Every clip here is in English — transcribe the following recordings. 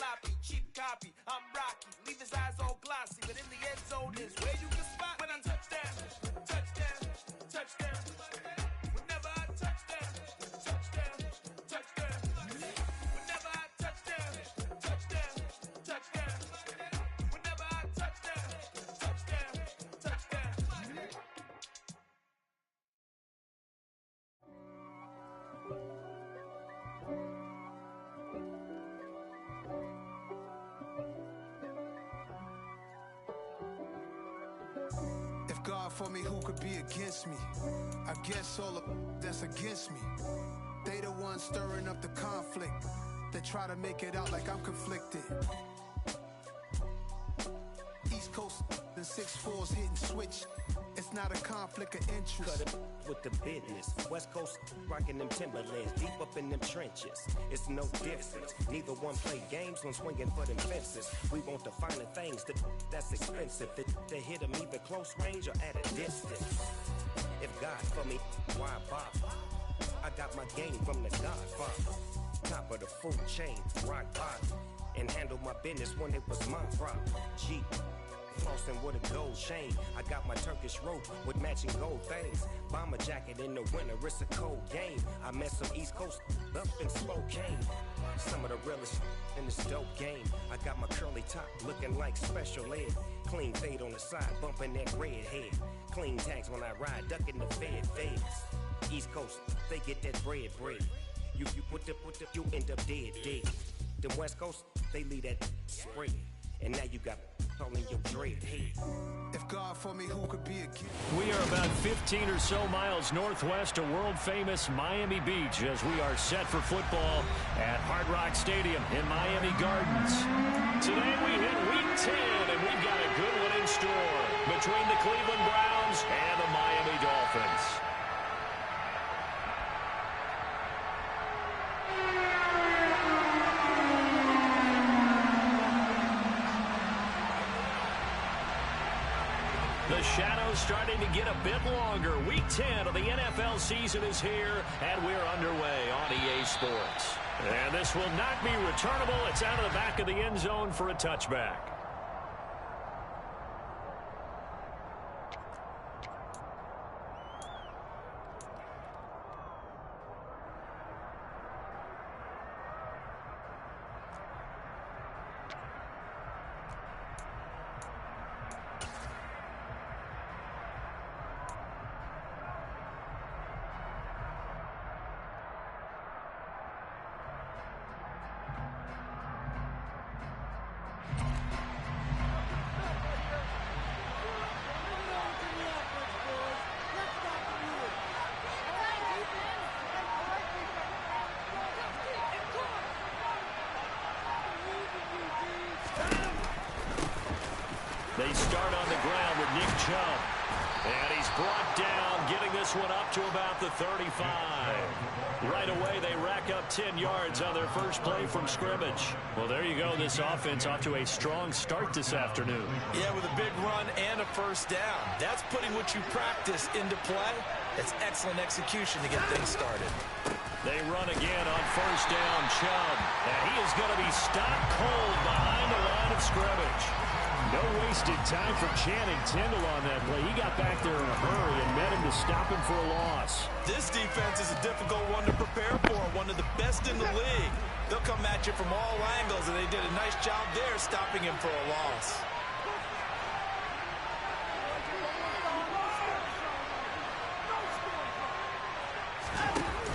sloppy, cheap copy. I'm Rocky, leave his eyes all glossy, but in the end zone is where you can spot when I touchdown, touchdown, touchdown. Whenever I touchdown, touchdown, touchdown. Whenever I touchdown, touchdown, touchdown. Whenever I touchdown, touchdown, touchdown. If God for me, who could be against me? I guess all of that's against me. They the ones stirring up the conflict. They try to make it out like I'm conflicted. East Coast and 6'4's hitting switch. It's not a conflict of interest. Cut it with the business. West Coast rocking them Timberlands, deep up in them trenches. It's no difference. Neither one play games when swinging for them fences. We want the finer things that's expensive. They hit them either close range or at a distance. If God for me, why bother? I got my game from the Godfather. Top of the food chain, rock bottom. And handle my business when it was my problem. G. Flossing with a gold chain. I got my Turkish rope with matching gold things. Bomber jacket in the winter, it's a cold game. I met some East Coast up in Spokane. Some of the realest in this dope game. I got my curly top looking like special ed. Clean fade on the side, bumping that red head. Clean tags when I ride, ducking the feds. East Coast, they get that bread. You put the, you end up dead. Them West Coast, they leave that spread. And now you got all in your dread head. If God for me, who could be against? We are about 15 or so miles northwest of world-famous Miami Beach as we are set for football at Hard Rock Stadium in Miami Gardens. Today we hit Week 10, and we've got a good one in store between the Cleveland Browns and the Miami Dolphins. The shadow's starting to get a bit longer. Week 10 of the NFL season is here, and we're underway on EA Sports. And this will not be returnable. It's out of the back of the end zone for a touchback. They start on the ground with Nick Chubb. And he's brought down, getting this one up to about the 35. Right away, they rack up 10 yards on their first play from scrimmage. Well, there you go. This offense off to a strong start this afternoon. Yeah, with a big run and a first down. That's putting what you practice into play. It's excellent execution to get things started. They run again on first down, Chubb. And he is going to be stopped cold behind the line of scrimmage. No wasted time for Channing Tindall on that play. He got back there in a hurry and met him to stop him for a loss. This defense is a difficult one to prepare for, one of the best in the league. They'll come at you from all angles, and they did a nice job there stopping him for a loss.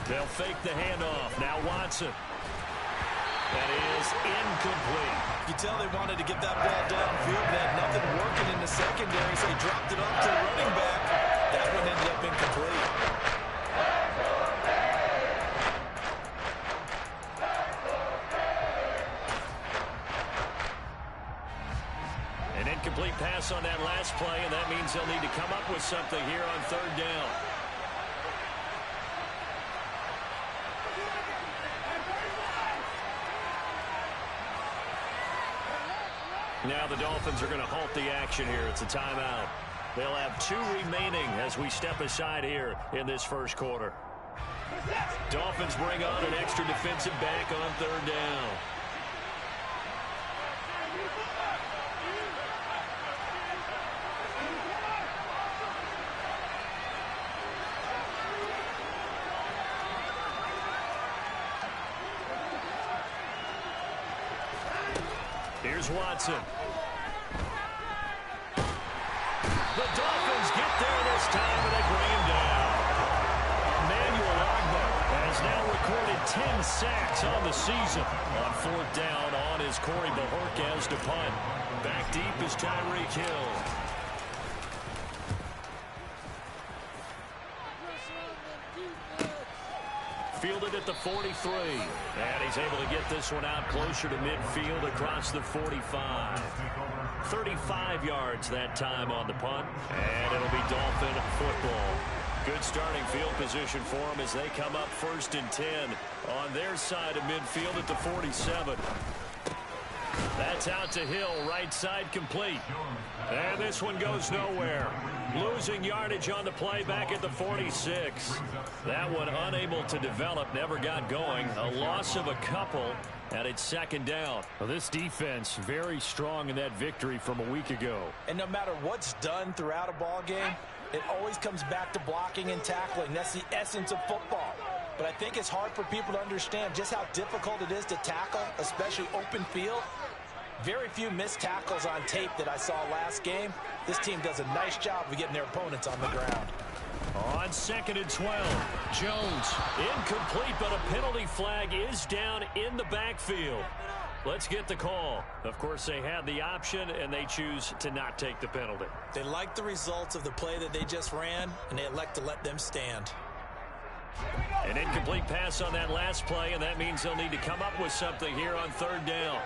They'll fake the handoff. Now Watson. That is incomplete. You tell they wanted to get that ball downfield, but had nothing working in the secondary, so he dropped it off to the running back. That one ended up incomplete. An incomplete pass on that last play, and that means they'll need to come up with something here on third down. Now the Dolphins are going to halt the action here. It's a timeout. They'll have 2 remaining as we step aside here in this first quarter. Dolphins bring on an extra defensive back on third down. Here's Watson. The Dolphins get there this time, and they bring him down. Emmanuel Ogbah has now recorded 10 sacks on the season. On fourth down on is Corey Bajorquez to punt. Back deep is Tyreek Hill. Fielded at the 43. And he's able to get this one out closer to midfield across the 45. 35 yards that time on the punt. And it'll be Dolphin football. Good starting field position for them as they come up 1st and 10 on their side of midfield at the 47. That's out to Hill, right side complete. And this one goes nowhere. Losing yardage on the play back at the 46. That one unable to develop, never got going. A loss of a couple, and it's 2nd down. Well, this defense very strong in that victory from a week ago. And no matter what's done throughout a ball game, it always comes back to blocking and tackling. That's the essence of football. But I think it's hard for people to understand just how difficult it is to tackle, especially open field. Very few missed tackles on tape that I saw last game. This team does a nice job of getting their opponents on the ground. On 2nd and 12, Jones incomplete, but a penalty flag is down in the backfield. Let's get the call. Of course, they had the option, and they choose to not take the penalty. They like the results of the play that they just ran, and they elect to let them stand. An incomplete pass on that last play, and that means they'll need to come up with something here on 3rd down.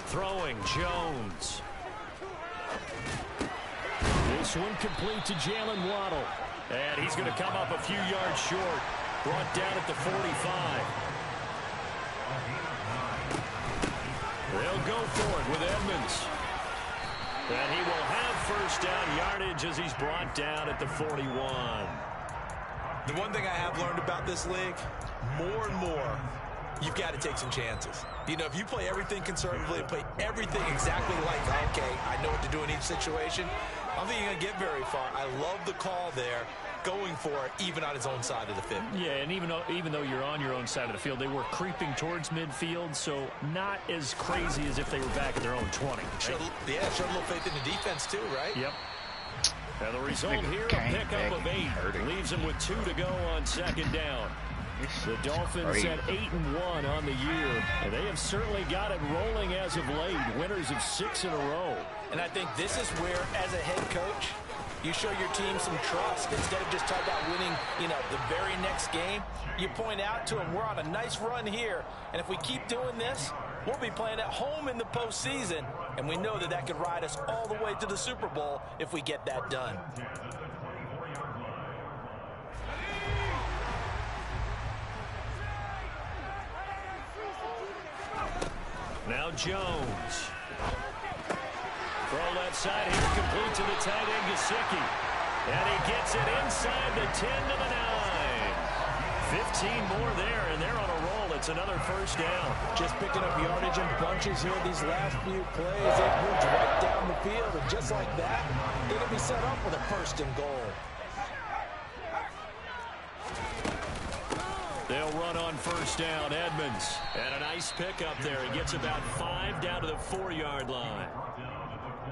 Throwing, Jones. This one complete to Jalen Waddle. And he's going to come up a few yards short. Brought down at the 45. They'll go for it with Edmonds. And he will have 1st down yardage as he's brought down at the 41. The one thing I have learned about this league, more and more, you've got to take some chances. You know, if you play everything conservatively and play everything exactly like, okay, I know what to do in each situation, I don't think you're going to get very far. I love the call there, going for it, even on his own side of the field. Yeah, and even though you're on your own side of the field, they were creeping towards midfield, so not as crazy as if they were back at their own 20. Right? Showed a little faith in the defense too, right? Yep. And the result here, a pickup of 8. Leaves them with 2 to go on 2nd down. The Dolphins at 8-1 on the year, and they have certainly got it rolling as of late. Winners of 6 in a row. And I think this is where, as a head coach, you show your team some trust. Instead of just talking about winning, the very next game, you point out to them, we're on a nice run here, and if we keep doing this, we'll be playing at home in the postseason, and we know that that could ride us all the way to the Super Bowl if we get that done. Now Jones. Throw left side here, complete to the tight end, Gesicki. And he gets it inside the 10 to the 9. 15 more there, and they're on a roll. It's another 1st down. Just picking up yardage in bunches here these last few plays. They moved right down the field, and just like that, they're going to be set up with a 1st and goal. They'll run on 1st down, Edmonds. And a nice pickup there. He gets about 5 down to the 4-yard line.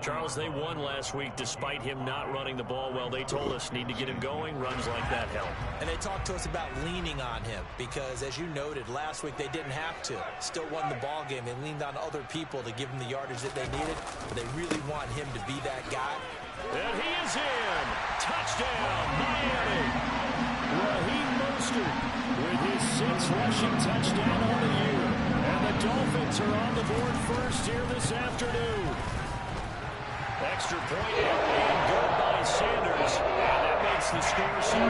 Charles, they won last week despite him not running the ball well. They told us need to get him going. Runs like that help. And they talked to us about leaning on him because, as you noted, last week they didn't have to. Still won the ball game. They leaned on other people to give them the yardage that they needed. But they really want him to be that guy. And he is in. Touchdown, Miami. Raheem Mostert with his 6th rushing touchdown on the year. And the Dolphins are on the board first here this afternoon. Extra point and good by Sanders. And that makes the score 7-0.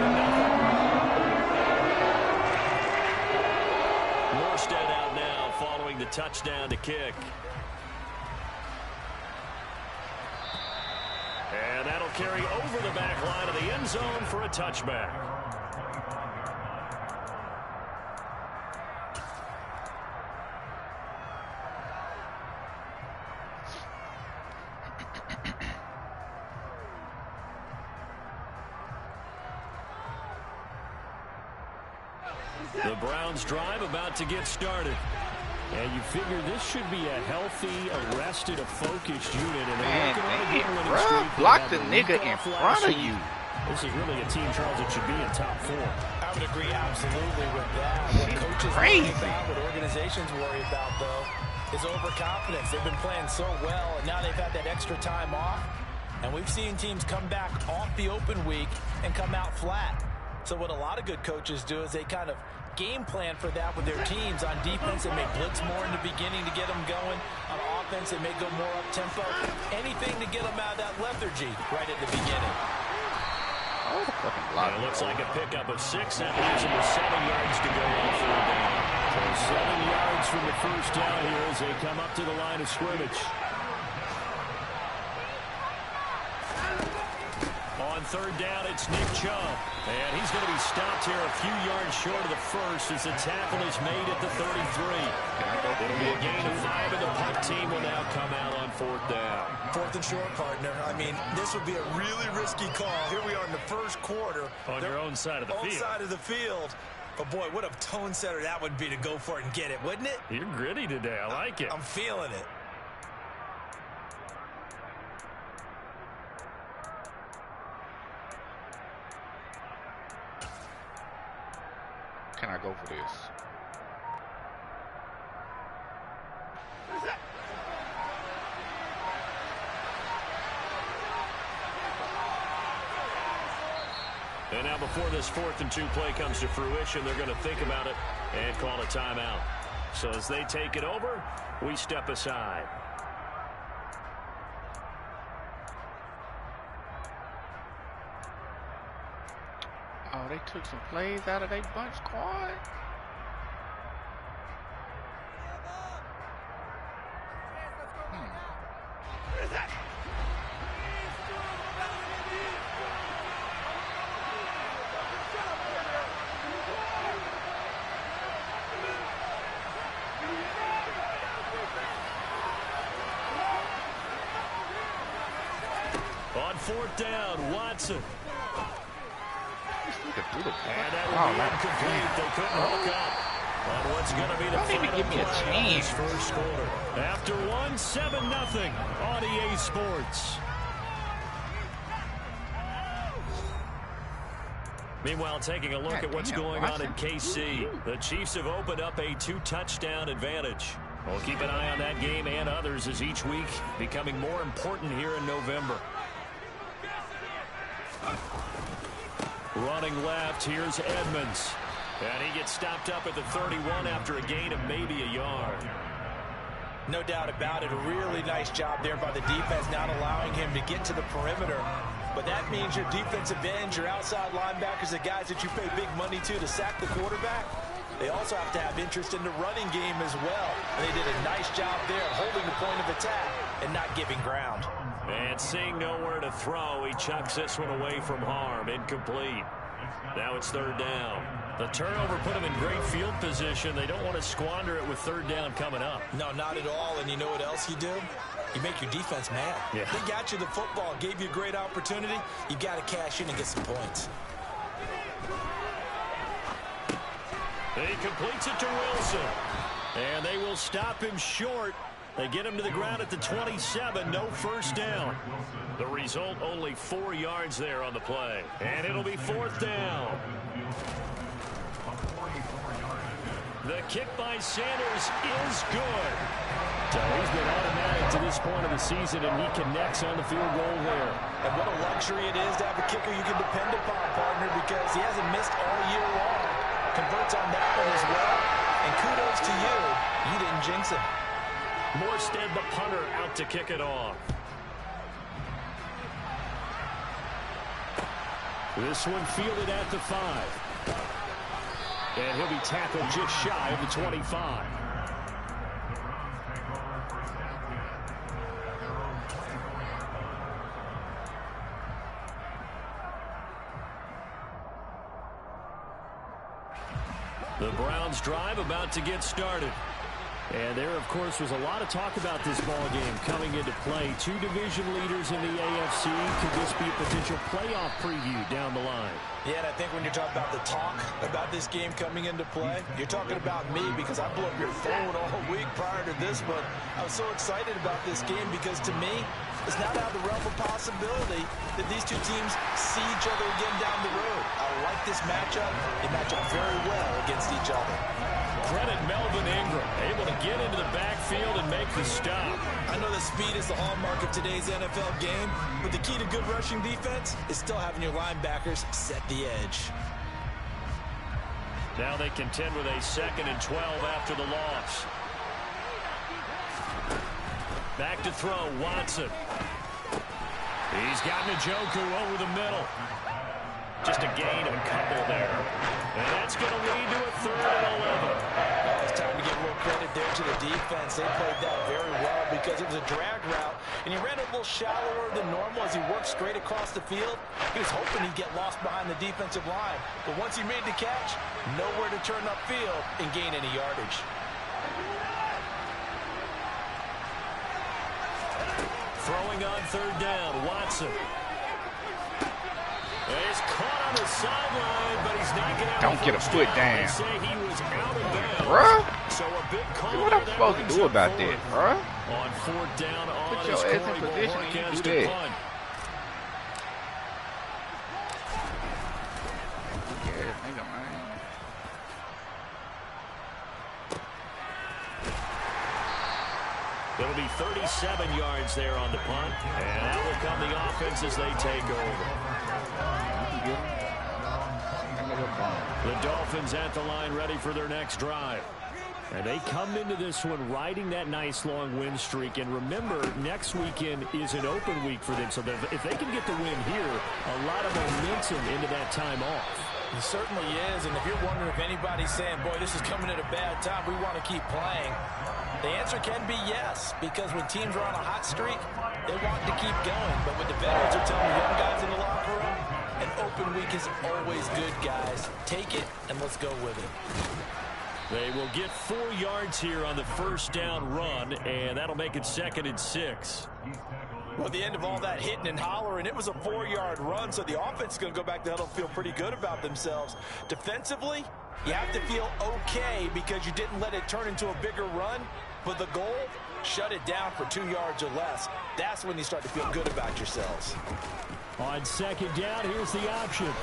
Morstead out now following the touchdown to kick. And that'll carry over the back line of the end zone for a touchback. The Browns drive about to get started. And you figure this should be a healthy, arrested, a focused unit. And Man, bro, block the nigga in front of you. This is really a team, Charles, that should be in top 4. I would agree absolutely with that. What coaches worry about, what organizations worry about, though, is overconfidence. They've been playing so well, and now they've had that extra time off. And we've seen teams come back off the open week and come out flat. So what a lot of good coaches do is they kind of game plan for that with their teams. On defense, they may blitz more in the beginning to get them going. On offense, they may go more up-tempo. Anything to get them out of that lethargy right at the beginning. Oh, fucking block. It looks like a pickup of 6. That leaves them with 7 yards to go on 3rd down. So 7 yards from the first down here as they come up to the line of scrimmage. On 3rd down, it's Nick Chubb. And he's going to be stopped here a few yards short of the first as the tackle is made at the 33. It'll be a gain of 5, and the punt team will now come out on 4th down. 4th and short, partner. I mean, this would be a really risky call. Here we are in the first quarter. On your own side of the field. Side of the field. But, boy, what a tone setter that would be to go for it and get it, wouldn't it? You're gritty today. I like it. I'm feeling it. Can I go for this? And now before this 4th and 2 play comes to fruition, they're going to think about it and call a timeout. So as they take it over, we step aside. Oh, they took some plays out of their bunch squad. On 4th down, Watson. And that would be incomplete. They couldn't hook up on what's going to be the final play of this first quarter. After 1, 7-0 on EA Sports. Meanwhile, taking a look at what's going on in KC. The Chiefs have opened up a 2-touchdown advantage. We'll keep an eye on that game and others as each week becoming more important here in November. Running left, here's Edmonds. And he gets stopped up at the 31 after a gain of maybe a yard. No doubt about it. A really nice job there by the defense, not allowing him to get to the perimeter. But that means your defensive ends, your outside linebackers, the guys that you pay big money to sack the quarterback, they also have to have interest in the running game as well. And they did a nice job there holding the point of attack and not giving ground. And seeing nowhere to throw, he chucks this one away from harm. Incomplete. Now it's 3rd down. The turnover put them in great field position. They don't want to squander it with 3rd down coming up. No, not at all. And you know what else you do? You make your defense mad. Yeah. They got you the football, gave you a great opportunity. You got to cash in and get some points. He completes it to Wilson. And they will stop him short. They get him to the ground at the 27. No first down. The result, only 4 yards there on the play. And it'll be 4th down. The kick by Sanders is good. So he's been automatic to this point of the season, and he connects on the field goal there. And what a luxury it is to have a kicker you can depend upon, partner, because he hasn't missed all year long. Converts on that one as well. And kudos to you. You didn't jinx him. Morstead, the punter, out to kick it off. This one fielded at the 5. And he'll be tackled just shy of the 25. The Browns drive about to get started. And there, of course, was a lot of talk about this ball game coming into play. Two division leaders in the AFC. Could this be a potential playoff preview down the line? Yeah, and I think when you're talking about the talk about this game coming into play, you're talking about me because I blew up your phone all week prior to this one. I was so excited about this game because to me, it's not out of the realm of possibility that these two teams see each other again down the road. I like this matchup. They match up very well against each other. Credit Melvin Ingram, able to get into the backfield and make the stop. I know that speed is the hallmark of today's NFL game, but the key to good rushing defense is still having your linebackers set the edge. Now they contend with a 2nd and 12 after the loss. Back to throw, Watson. He's got Njoku over the middle. Just a gain of a couple there. And that's going to lead to a 3rd and 11. It's time to give a little credit there to the defense. They played that very well because it was a drag route, and he ran a little shallower than normal as he worked straight across the field. He was hoping he'd get lost behind the defensive line, but once he made the catch, nowhere to turn upfield and gain any yardage. Throwing on 3rd down, Watson. He's caught on the sideline, but he's not going to Don't get a foot down. Say he was out of bounds. Bruh. So a big call. What I'm supposed to do about that, bruh? On 4th down, on Put your ass in position and you do that. Punt. Yeah, nigga, man. It'll be 37 yards there on the punt. And out will come the offense as they take over. The Dolphins at the line ready for their next drive. And they come into this one riding that nice long win streak. And remember, next weekend is an open week for them. So if they can get the win here, a lot of momentum into that time off. It certainly is, and if you're wondering if anybody's saying, boy, this is coming at a bad time, we want to keep playing, the answer can be yes, because when teams are on a hot streak, they want to keep going. But what the veterans are telling the young guys in the locker room, an open week is always good, guys. Take it, and let's go with it. They will get 4 yards here on the 1st down run, and that'll make it 2nd and 6. Well, at the end of all that hitting and hollering, it was a 4-yard run, so the offense is going to go back to huddle, feel pretty good about themselves. Defensively, you have to feel okay because you didn't let it turn into a bigger run, but the goal, shut it down for 2 yards or less. That's when you start to feel good about yourselves. On 2nd down, here's the option.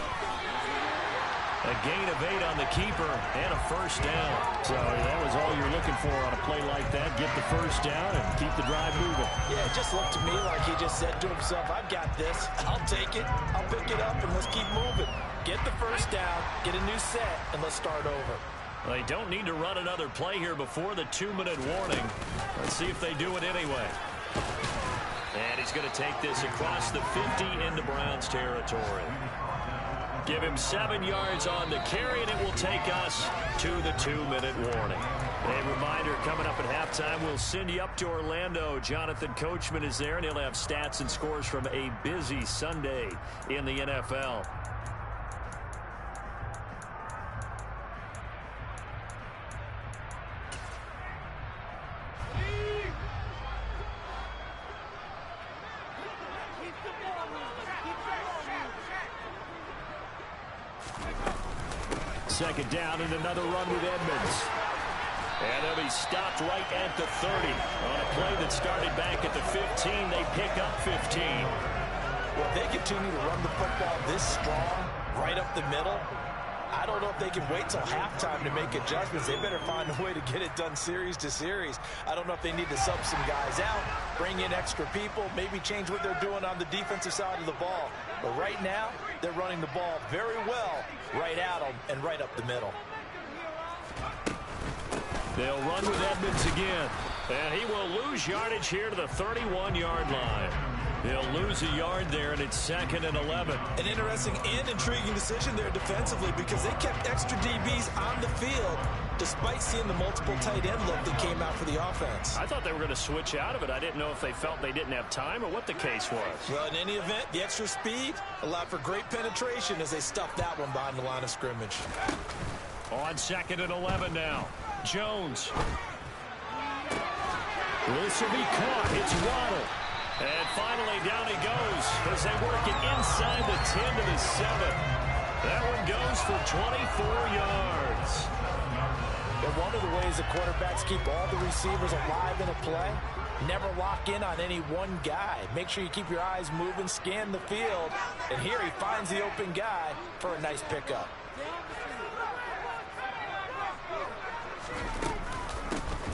A gain of 8 on the keeper and a 1st down. So that was all you're looking for on a play like that. Get the 1st down and keep the drive moving. Yeah, it just looked to me like he just said to himself, I've got this. I'll take it. I'll pick it up, and let's keep moving. Get the 1st down, get a new set, and let's start over. Well, they don't need to run another play here before the 2-minute warning. Let's see if they do it anyway. And he's going to take this across the 50 into Browns territory. Give him 7 yards on the carry, and it will take us to the 2-minute warning. A reminder, coming up at halftime, we'll send you up to Orlando. Jonathan Coachman is there, and he'll have stats and scores from a busy Sunday in the NFL. Second down and another run with Edmonds. And they'll be stopped right at the 30. On a play that started back at the 15, they pick up 15. Well, if they continue to run the football this strong, right up the middle, I don't know if they can wait till halftime to make adjustments. They better find a way to get it done series to series. I don't know if they need to sub some guys out, bring in extra people, maybe change what they're doing on the defensive side of the ball. But right now, they're running the ball very well right at them and right up the middle. They'll run with Edmonds again. And he will lose yardage here to the 31-yard line. They'll lose a yard there, and it's 2nd and 11. An interesting and intriguing decision there defensively because they kept extra DBs on the field despite seeing the multiple tight end look that came out for the offense. I thought they were going to switch out of it. I didn't know if they felt they didn't have time or what the case was. Well, in any event, the extra speed allowed for great penetration as they stuffed that one behind the line of scrimmage. On 2nd and 11 now. Jones. This will be caught. It's Waddle. And finally, down he goes as they work it inside the 10 to the 7. That one goes for 24 yards. And one of the ways the quarterbacks keep all the receivers alive in a play, never lock in on any one guy. Make sure you keep your eyes moving, scan the field. And here he finds the open guy for a nice pickup.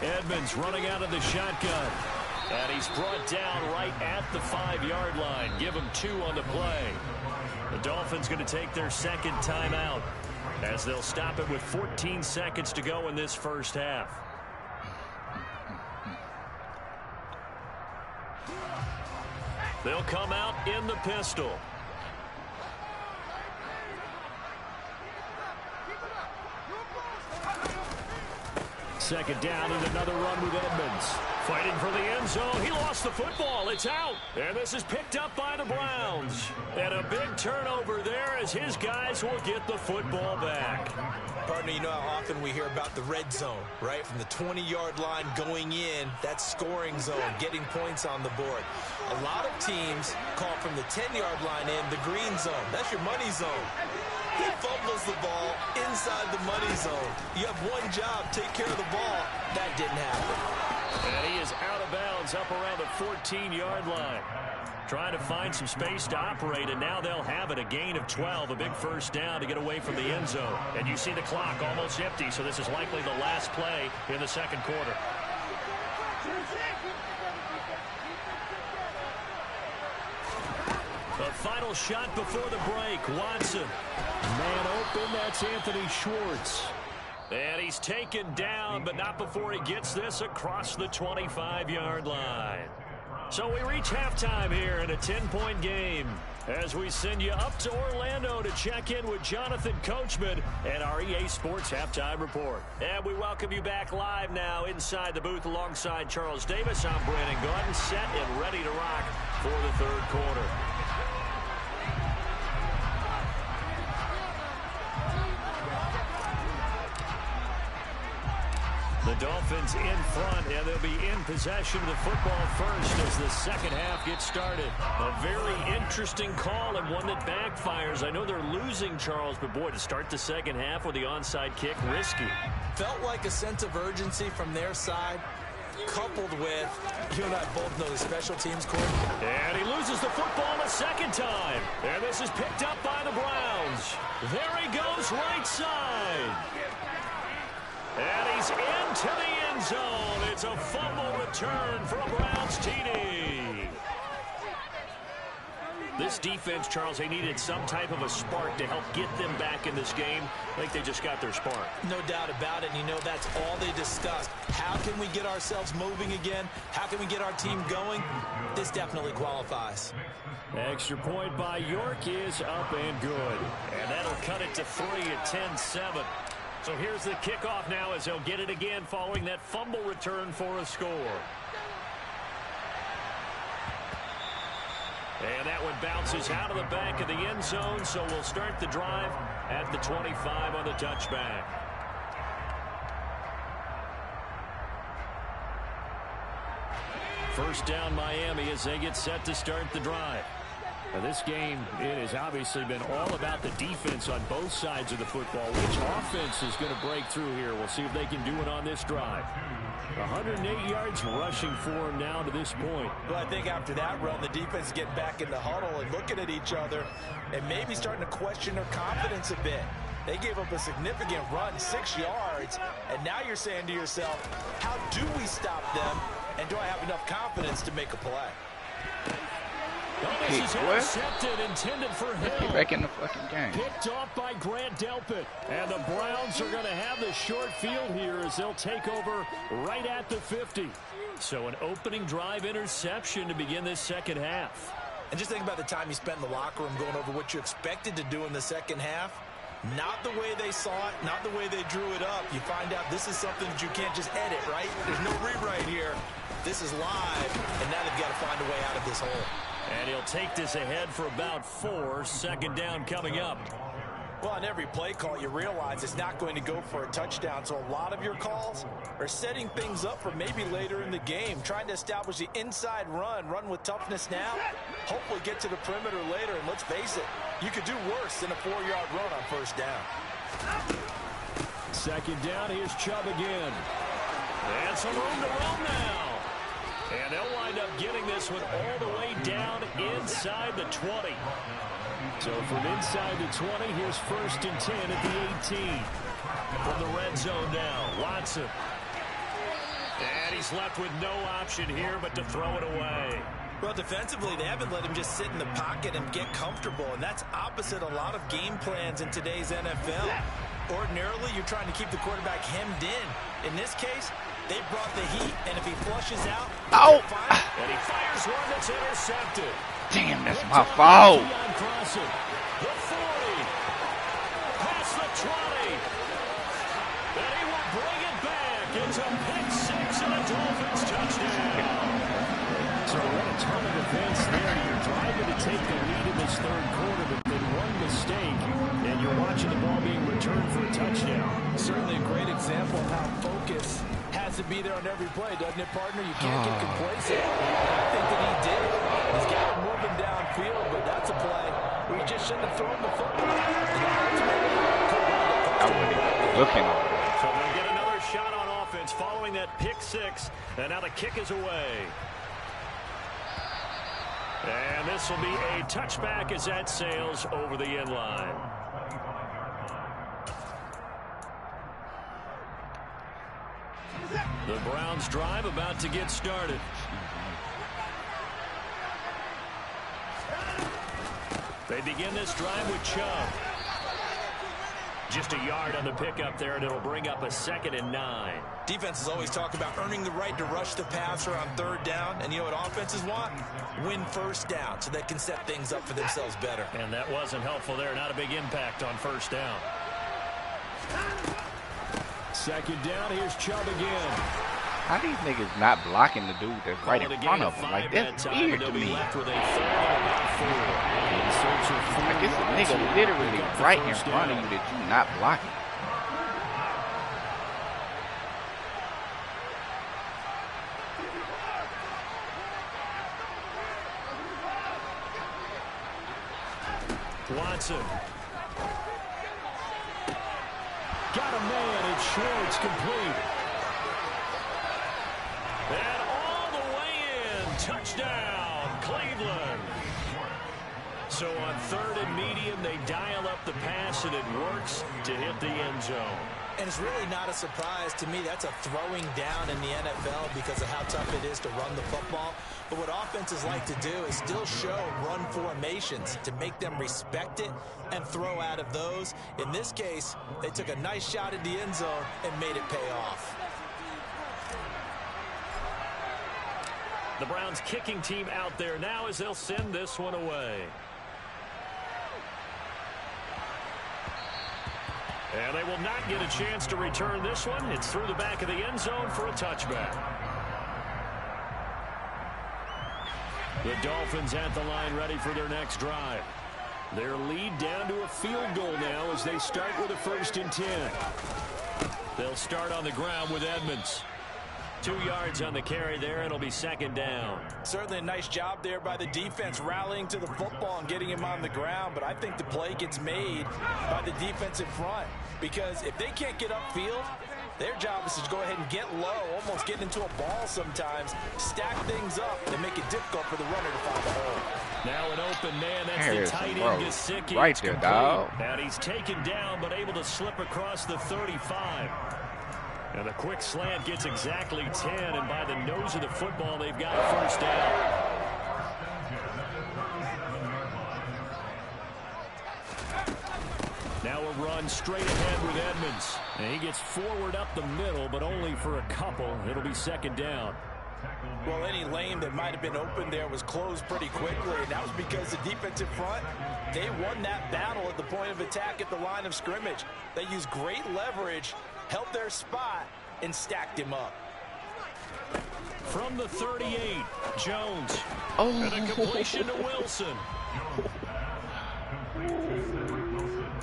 Edmonds running out of the shotgun. And he's brought down right at the 5-yard line. Give him 2 on the play. The Dolphins going to take their second timeout as they'll stop it with 14 seconds to go in this first half. They'll come out in the pistol. Second down and another run with Edmonds. Fighting for the end zone. He lost the football. It's out. And this is picked up by the Browns. And a big turnover there as his guys will get the football back. Partner, you know how often we hear about the red zone, right? From the 20-yard line going in, that scoring zone, getting points on the board. A lot of teams call from the 10-yard line in the green zone. That's your money zone. He fumbles the ball inside the money zone. You have one job, take care of the ball. That didn't happen. And he is out of bounds up around the 14-yard line. Trying to find some space to operate, and now they'll have it. A gain of 12, a big first down to get away from the end zone. And you see the clock almost empty, so this is likely the last play in the second quarter. The final shot before the break. Watson. Man open, that's Anthony Schwartz. And he's taken down, but not before he gets this across the 25-yard line. So we reach halftime here in a 10-point game as we send you up to Orlando to check in with Jonathan Coachman and our EA Sports Halftime Report. And we welcome you back live now inside the booth alongside Charles Davis. I'm Brandon Gordon, set and ready to rock for the third quarter. The Dolphins in front, and they'll be in possession of the football first as the second half gets started. A very interesting call and one that backfires. I know they're losing, Charles, but boy, to start the second half with the onside kick, risky. Felt like a sense of urgency from their side, coupled with, you and I both know the special teams court. And he loses the football a second time. And this is picked up by the Browns. There he goes, right side. And he's into the end zone. It's a fumble return for a Browns TD. This defense, Charles, they needed some type of a spark to help get them back in this game. I think they just got their spark. No doubt about it. And you know that's all they discussed. How can we get ourselves moving again? How can we get our team going? This definitely qualifies. Extra point by York is up and good. And that'll cut it to 3 at 10-7. So here's the kickoff now as they'll get it again following that fumble return for a score. And that one bounces out of the back of the end zone, so we'll start the drive at the 25 on the touchback. First down Miami as they get set to start the drive. Now this game, it has obviously been all about the defense on both sides of the football. Which offense is going to break through here? We'll see if they can do it on this drive. 108 yards rushing for him now to this point. Well, I think after that run, the defense get back in the huddle and looking at each other and maybe starting to question their confidence a bit. They gave up a significant run, 6 yards, and now you're saying to yourself, how do we stop them, and do I have enough confidence to make a play? This is intercepted, intended for Hill. Get back in the fucking game. Picked off by Grant Delpit. And the Browns are going to have the short field here as they'll take over right at the 50. So an opening drive interception to begin this second half. And just think about the time you spent in the locker room going over what you expected to do in the second half. Not the way they saw it, not the way they drew it up. You find out this is something that you can't just edit, right? There's no rewrite here. This is live, and now they've got to find a way out of this hole. And he'll take this ahead for about 4. Second down coming up. Well, on every play call, you realize it's not going to go for a touchdown. So a lot of your calls are setting things up for maybe later in the game, trying to establish the inside run with toughness now, hopefully get to the perimeter later. And let's face it, you could do worse than a 4-yard run on first down. Second down, here's Chubb again. And some room to run now. And they'll wind up getting this one all the way down inside the 20. So from inside the 20, here's 1st and 10 at the 18. From the red zone now, Watson. And he's left with no option here but to throw it away. Well, defensively, they haven't let him just sit in the pocket and get comfortable, and that's opposite a lot of game plans in today's NFL. Ordinarily, you're trying to keep the quarterback hemmed in. In this case, they brought the heat, and if he flushes out, and he fires one that's intercepted. Damn, that's my fault. The 40, past the 20, and he will bring it back. It's a pick 6 and a Dolphins touchdown. So what a ton of events there. You're driving to take the lead in this third quarter, but then one mistake, and you're watching the ball being returned for a touchdown. Certainly a great example of how focus has to be there on every play, doesn't it, partner? You can't get complacent. I think that he did. He's got him moving downfield, but that's a play where he just shouldn't have thrown the football. I wouldn't even looking over there. So they'll get another shot on offense following that pick 6, and now the kick is away. And this will be a touchback as that sails over the end line. The Browns drive about to get started. They begin this drive with Chubb. Just a yard on the pickup there, and it'll bring up a 2nd and 9. Defenses always talk about earning the right to rush the passer on 3rd down. And you know what offenses want? Win 1st down so they can set things up for themselves better. And that wasn't helpful there. Not a big impact on 1st down. 2nd down, here's Chubb again. How these niggas not blocking the dude that's right in front of them? Like, that's weird to me. Like, it's a nigga literally right in front of you that you not blocking. Watson. Got a man, it's Schwartz complete. And all the way in. Touchdown, Cleveland. So on 3rd and medium, they dial up the pass, and it works to hit the end zone. And it's really not a surprise to me. That's a throwing down in the NFL because of how tough it is to run the football. But what offenses like to do is still show run formations to make them respect it and throw out of those. In this case, they took a nice shot at the end zone and made it pay off. The Browns kicking team out there now as they'll send this one away. And they will not get a chance to return this one. It's through the back of the end zone for a touchback. The Dolphins at the line ready for their next drive. Their lead down to a field goal now as they start with a 1st and 10. They'll start on the ground with Edmonds. 2 yards on the carry there, and it'll be 2nd down. Certainly a nice job there by the defense rallying to the football and getting him on the ground, but I think the play gets made by the defensive front because if they can't get upfield, their job is to go ahead and get low, almost get into a ball sometimes, stack things up, and make it difficult for the runner to find the hole. Now an open man, that's the tight end, Gesicki. Right there, dog. And he's taken down, but able to slip across the 35. And a quick slant gets exactly 10, and by the nose of the football, they've got a 1st down. Now a run straight ahead with Edmonds. And he gets forward up the middle, but only for a couple. It'll be 2nd down. Well, any lane that might have been open there was closed pretty quickly, and that was because the defensive front, they won that battle at the point of attack at the line of scrimmage. They used great leverage, held their spot, and stacked him up. From the 38, Jones. And a completion to Wilson.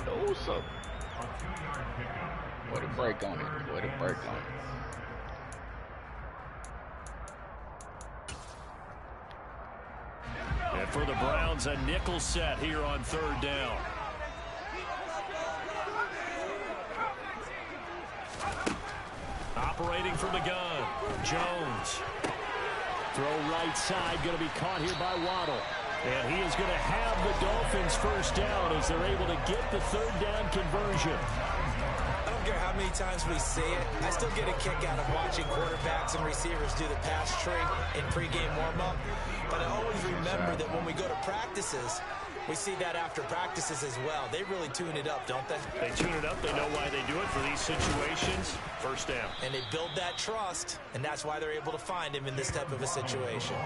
Those What's up? Put a break on it. Put a break on it. And for the Browns, a nickel set here on 3rd down. Operating from the gun, Jones. Throw right side, going to be caught here by Waddle. And he is going to have the Dolphins first down as they're able to get the 3rd down conversion. I don't care how many times we see it. I still get a kick out of watching quarterbacks and receivers do the pass tree in pregame warm-up. But I always remember that when we go to practices, we see that after practices as well. They really tune it up, don't they? They tune it up. They know why they do it for these situations. First down. And they build that trust, and that's why they're able to find him in this type of a situation.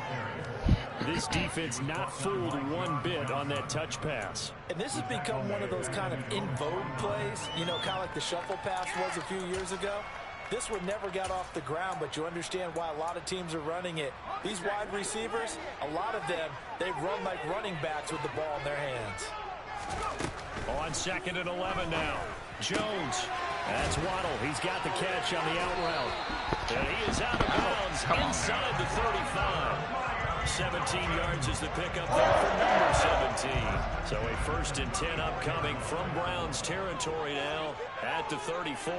This defense not fooled one bit on that touch pass. And this has become one of those kind of in vogue plays, you know, kind of like the shuffle pass was a few years ago. This one never got off the ground, but you understand why a lot of teams are running it. These wide receivers, a lot of them, they run like running backs with the ball in their hands. On 2nd and 11 now. Jones. That's Waddle. He's got the catch on the out route. And he is out of bounds inside the 35. 17 yards is the pickup there for number 17. So a 1st and 10 upcoming from Browns territory now at the 34.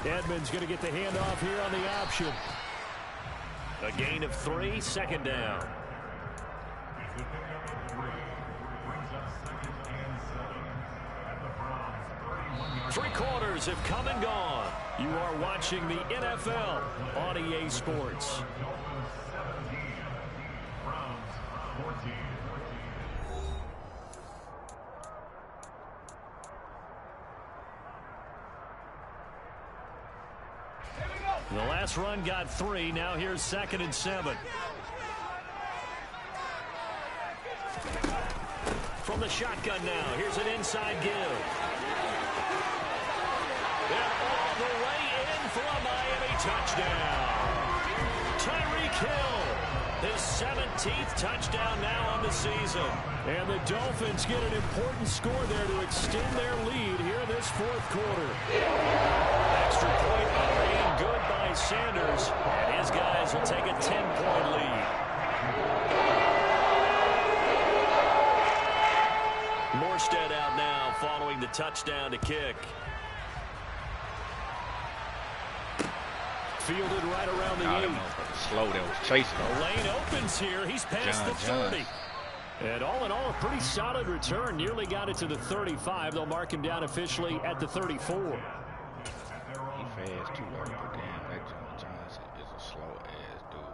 Edmonds going to get the handoff here on the option. A gain of 3, 2nd down. Three quarters have come and gone. You are watching the NFL on EA Sports. The last run got 3. Now here's 2nd and 7. From the shotgun now. Here's an inside give. And all the way in for a Miami touchdown. Tyreek Hill, his 17th touchdown now on the season. And the Dolphins get an important score there to extend their lead here in this 4th quarter. Extra point made good by Sanders, and his guys will take a 10-point lead. Morstead out now following the touchdown to kick. Fielded right around the 8. Slow that was chasing. The lane opens here. He's past the 30. And all in all, a pretty solid return. Nearly got it to the 35. They'll mark him down officially at the 34. He fast too early, but damn, that John Johnson is a slow-ass dude,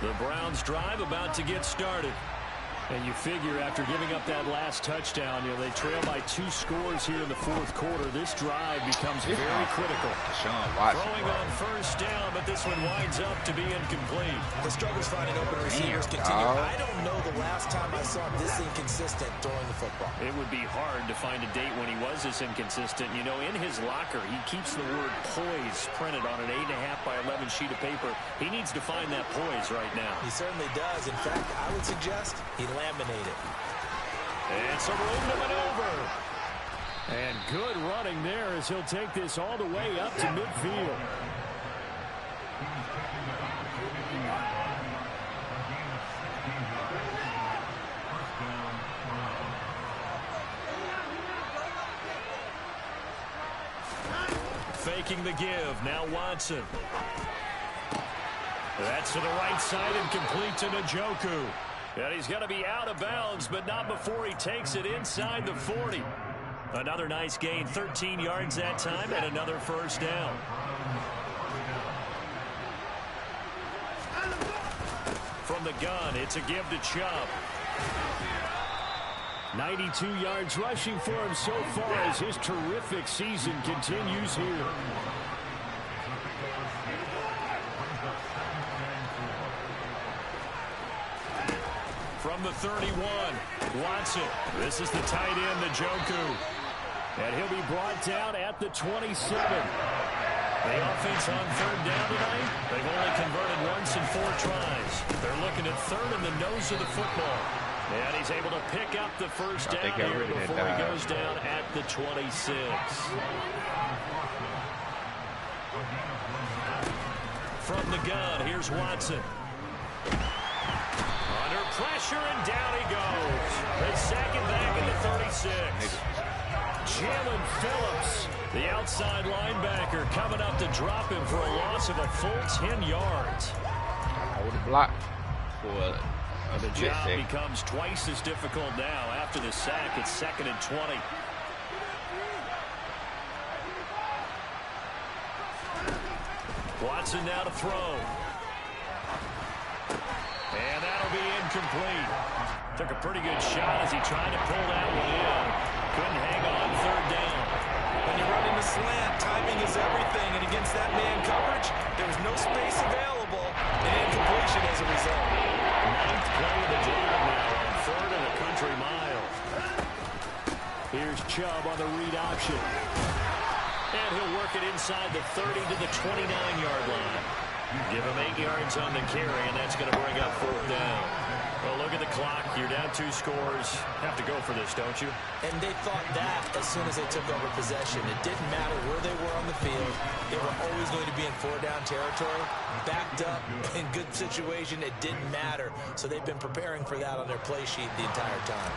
bro. The Browns drive about to get started. And you figure after giving up that last touchdown, you know, they trail by 2 scores here in the 4th quarter. This drive becomes very critical. Throwing on 1st down, but this one winds up to be incomplete. The struggles finding open receivers continue. I don't know the last time I saw him this inconsistent throwing the football. It would be hard to find a date when he was this inconsistent. You know, in his locker, he keeps the word poise printed on an 8.5 by 11 sheet of paper. He needs to find that poise right now. He certainly does. In fact, I would suggest he laminated. And some room to maneuver. And good running there as he'll take this all the way up to midfield. Faking the give. Now Watson. That's to the right side and complete to Njoku. And he's going to be out of bounds, but not before he takes it inside the 40. Another nice gain, 13 yards that time, and another 1st down. From the gun, it's a give to Chubb. 92 yards rushing for him so far as his terrific season continues here. From the 31, Watson. This is the tight end, Njoku. And he'll be brought down at the 27. The offense on third down tonight, they've only converted once in 4 tries. They're looking at third in the nose of the football. And he's able to pick up the first down here before he goes down at the 26. From the gun, here's Watson. Under pressure, and down he goes. They sack him back at the 36. Jalen Phillips, the outside linebacker, coming up to drop him for a loss of a full 10 yards. I would have blocked for the job becomes twice as difficult now after the sack. It's 2nd and 20. Watson now to throw. And that'll be incomplete. Took a pretty good shot as he tried to pull that one in. Couldn't hang on third down. When you run into slant, timing is everything. And against that man coverage, there was no space available. And incompletion as a result. 9th play of the drive now on 3rd and a country mile. Here's Chubb on the read option. And he'll work it inside the 30 to the 29-yard line. Give him 8 yards on the carry, and that's going to bring up 4th down. Well, look at the clock. You're down 2 scores. Have to go for this, don't you? And they thought that as soon as they took over possession. It didn't matter where they were on the field. They were always going to be in 4-down territory. Backed up, in good situation, it didn't matter. So they've been preparing for that on their play sheet the entire time.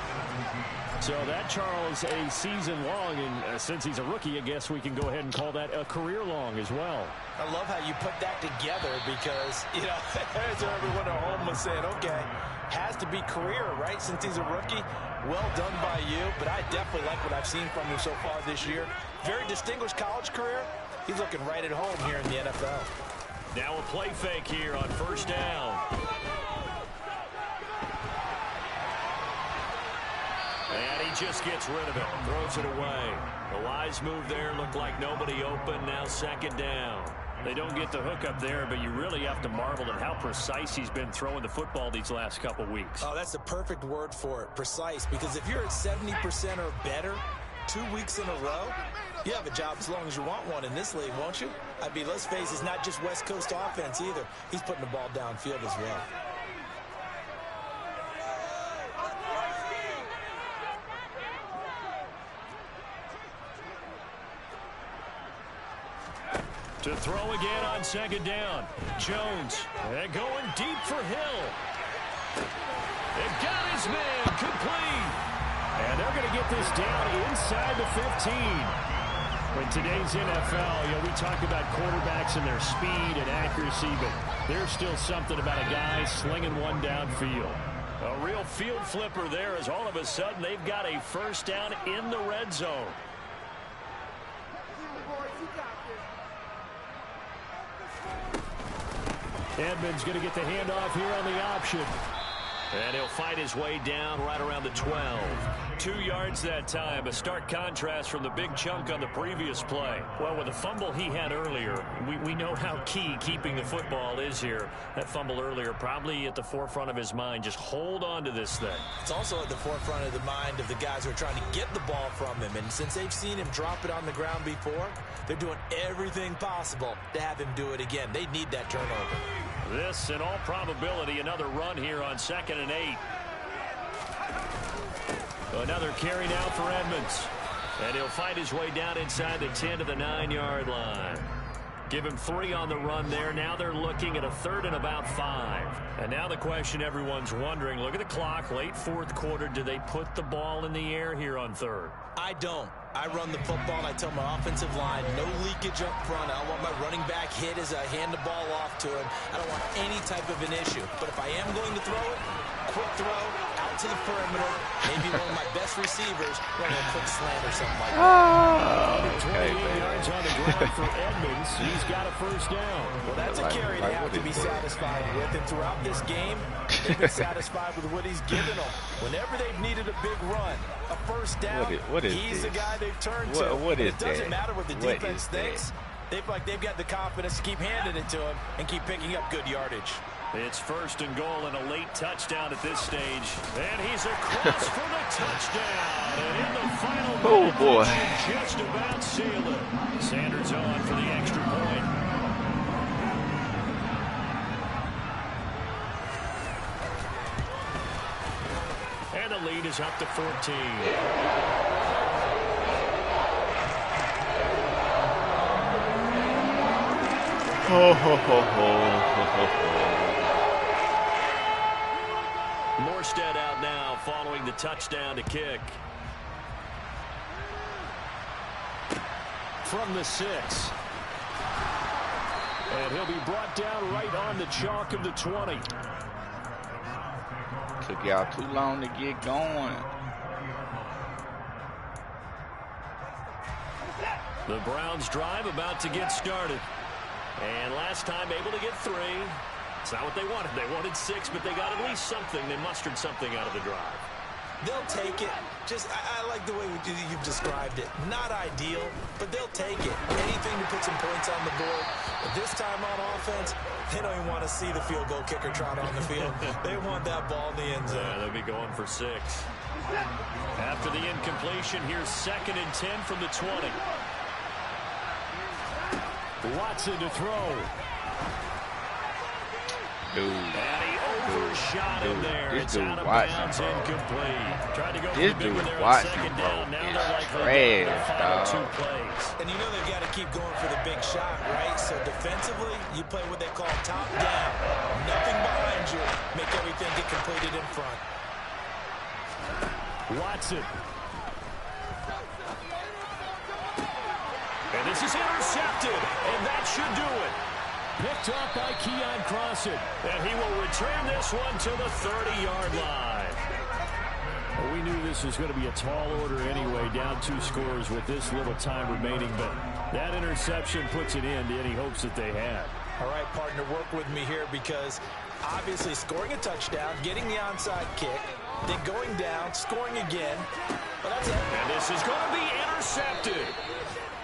So that, Charles, a season long, and since he's a rookie, I guess we can go ahead and call that a career long as well. I love how you put that together because, you know, as everyone at home was saying, okay, has to be career, right, since he's a rookie. Well done by you, but I definitely like what I've seen from him so far this year. Very distinguished college career. He's looking right at home here in the NFL. Now a play fake here on 1st down. And he just gets rid of it, throws it away. The wise move there, looked like nobody open, now 2nd down. They don't get the hook up there, but you really have to marvel at how precise he's been throwing the football these last couple weeks. Oh, that's the perfect word for it, precise, because if you're at 70% or better 2 weeks in a row, you have a job as long as you want one in this league, won't you? I mean, let's face it, it's not just West Coast offense either. He's putting the ball downfield as well. To throw again on 2nd down. Jones, and going deep for Hill. It got his man complete. And they're going to get this down inside the 15. In today's NFL, you know, we talk about quarterbacks and their speed and accuracy, but there's still something about a guy slinging one downfield. A real field flipper there as all of a sudden they've got a 1st down in the red zone. Edmonds going to get the handoff here on the option. And he'll fight his way down right around the 12. 2 yards that time. A stark contrast from the big chunk on the previous play. Well, with the fumble he had earlier, we know how key keeping the football is here. That fumble earlier probably at the forefront of his mind. Just hold on to this thing. It's also at the forefront of the mind of the guys who are trying to get the ball from him. And since they've seen him drop it on the ground before, they're doing everything possible to have him do it again. They need that turnover. This, in all probability, another run here on 2nd and 8. Another carry now for Edmonds. And he'll fight his way down inside the 10 to the 9-yard line. Give him 3 on the run there. Now they're looking at a 3rd and about 5. And now the question everyone's wondering, look at the clock, late 4th quarter. Do they put the ball in the air here on 3rd? I don't. I run the football, and I tell my offensive line, no leakage up front. I don't want my running back hit as I hand the ball off to him. I don't want any type of an issue. But if I am going to throw it, quick throw, out to the perimeter, maybe one of my best receivers running a quick slant or something like that. 28 yards on the ground for Edmonds. He's got a 1st down. Well, that's a carry they have to be satisfied with. And throughout this game, they've been satisfied with what he's given them. Whenever they've needed a big run, a 1st down, he's the guy they've turned to. It doesn't matter what the defense thinks. They feel like they've got the confidence to keep handing it to him and keep picking up good yardage. It's 1st and goal and a late touchdown at this stage. And he's across for the touchdown. And in the final minute, boy. Just about sealed it. Sanders on for the extra point. And the lead is up to 14. Ho, ho, ho, ho, ho, ho, ho. Morstead out now following the touchdown to kick. From the 6. And he'll be brought down right on the chalk of the 20. Took y'all too long to get going. The Browns drive about to get started. And last time able to get 3. It's not what they wanted. They wanted 6, but they got at least something. They mustered something out of the drive. They'll take it. I like the way you've described it. Not ideal, but they'll take it. Anything to put some points on the board. But this time on offense, they don't even want to see the field goal kicker trot on the field. They want that ball in the end zone. Yeah, they'll be going for 6. After the incompletion, here's 2nd and 10 from the 20. Watson to throw. Dude. And he overshot him there. This It's dude out of Watson, bounds, bro. incomplete. Tried to go for This the big one dude there on Watson, 2nd bro, down. Now is they're likely to trash, their final dog. 2 plays. And you know they've got to keep going for the big shot, right? So defensively, you play what they call top down. Nothing behind you. Make everything get completed in front. Watson. And this is intercepted. And that should do it. Picked up by Keon Crossan. And he will return this one to the 30-yard line. Well, we knew this was going to be a tall order anyway, down 2 scores with this little time remaining. But that interception puts an end to any hopes that they had. All right, partner, work with me here because obviously scoring a touchdown, getting the onside kick, then going down, scoring again. Well, that's it. And this is going to be intercepted.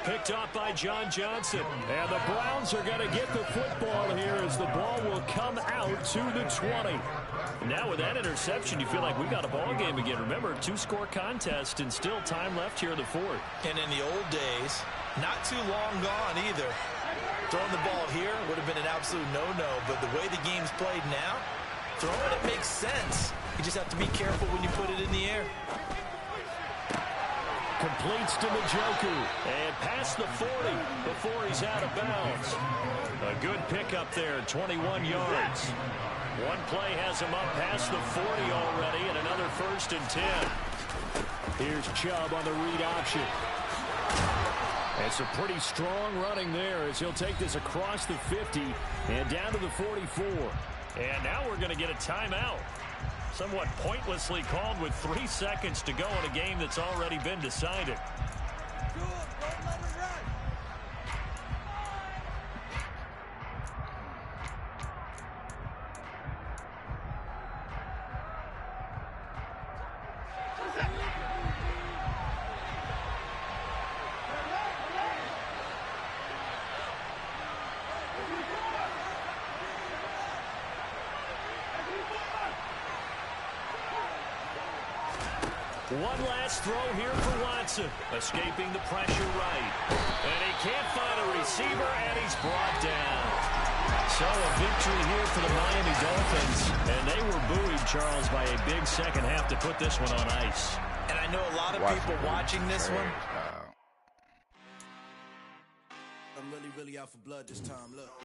Picked up by John Johnson. And the Browns are going to get the football here as the ball will come out to the 20. Now with that interception, you feel like we got a ball game again. Remember, 2-score contest and still time left here in the 4th. And in the old days, not too long gone either. Throwing the ball here would have been an absolute no-no, but the way the game's played now, throwing it makes sense. You just have to be careful when you put it in the air. Completes to Njoku and past the 40 before he's out of bounds. A good pickup there, 21 yards. One play has him up past the 40 already, and another 1st and 10. Here's Chubb on the read option. And some pretty strong running there as he'll take this across the 50 and down to the 44. And now we're going to get a timeout. Somewhat pointlessly called with 3 seconds to go in a game that's already been decided. One last throw here for Watson. Escaping the pressure right. And he can't find a receiver, and he's brought down. So a victory here for the Miami Dolphins. And they were buoyed, Charles, by a big second half to put this one on ice. And I know a lot of people watching this one. I'm really out for blood this time. Look.